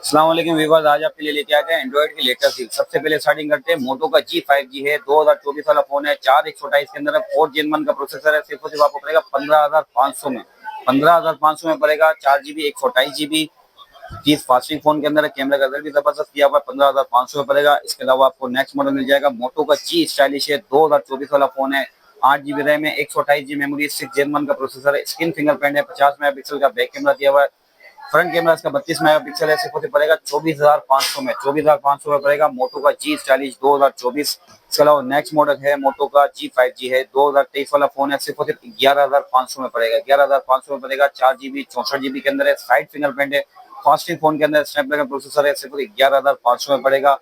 अस्सलाम वालेकुम व्यूअर्स, आज आपके लिए लेके आ गए एंड्रॉइड की लेटेस्ट डील। सबसे पहले स्टार्टिंग करते हैं मोटो का G5G है, 2024 वाला फोन है, 4128 के अंदर है, 4 Gen 1 का प्रोसेसर है। सिर्फ और सिर्फ आपको पड़ेगा 15,500 में। 15,500 में पड़ेगा 4 GB 128 GB। चीज फास्टिंग फोन के अंदर है, कैमरा का रिजल्ट भी जबरदस्त किया हुआ है। 15,500 में पड़ेगा। इसके अलावा आपको नेक्स्ट मॉडल मिल जाएगा मोटो का G स्टाइलिश है, 2024 वाला फोन है। 8 GB रैम है, 128 GB मेमोरी, 6 Gen 1 का प्रोसेसर है, स्क्रीन फिंगरप्रिंट है, 50 मेगापिक्सल का बैक कैमरा दिया हुआ है। फ्रंट कैमरा इसका 32 मेगापिक्सल है। सिर्फ पड़ेगा 24,500 में। 24,500 में पड़ेगा मोटो का G स्टाइलिश 2024। इसके अलावा नेक्स्ट मॉडल है मोटो का G5G है, 2023 वाला फोन है। सिर्फ 11,500 में पड़ेगा। 11,500 में पड़ेगा। 4 GB 64 GB के अंदर है, साइड फिंगरप्रिंट है, फास्टिंग फोन के अंदर स्नैपड्रैगन प्रोसेसर है। सिर्फ 11,500 में पड़ेगा।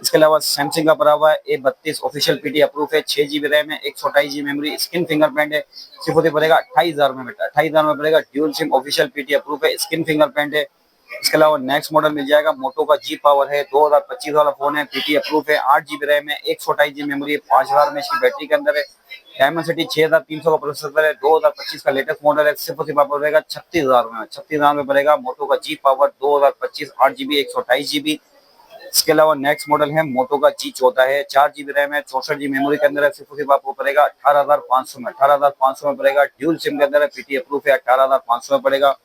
इसके अलावा सैमसंग का पड़ा हुआ है A32 ऑफिशियल पीटी अप्रूव है, 6 GB रैम है, 128 GB मेमोरी, स्क्रीन फिंगरप्रिंट है। सिर्फ पड़ेगा 28,000 में बेटा, 28,000 में पड़ेगा। Dual SIM official PT approve है, स्क्रीन फिंगरप्रिंट है। इसके अलावा नेक्स्ट मॉडल मिल जाएगा मोटो का G पावर है, 2025 वाला फोन है, पीटी अप्रूव है, 8 GB रैम है, 128 GB मेमोरी है, 5000 में इसकी बैटरी के अंदर है। डायमेंसिटी 6300 का प्रोसेसर है, 2025 का लेटेस्ट मॉडल है। सिर्फ पड़ेगा 36,000 में। 36,000 में पड़ेगा मोटो का G पावर 2025, 8 GB 128 GB। इसके अलावा नेक्स्ट मॉडल है मोटो का G14 है, 4 GB रैम है, 64 GB मेमोरी के अंदर है। सिर्फ आपको पड़ेगा 18,500 में। 18,500 में पड़ेगा। ड्यूल सिम के अंदर है, पीटी अप्रूव है, 18,500 में पड़ेगा।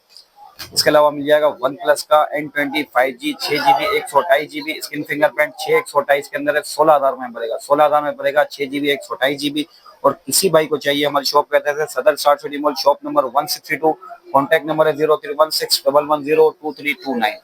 इसके अलावा मिल जाएगा वन प्लस का N20 5G, 6 GB 128 GB, screen fingerprint, 6 128 के अंदर है, 16,000 में पड़ेगा। 16,000 में पड़ेगा, 6 GB 128 GB। और किसी भाई को चाहिए हमारी शॉप कहते हैं सदर star city mall, shop number 162। Contact number है 0316 110 2329।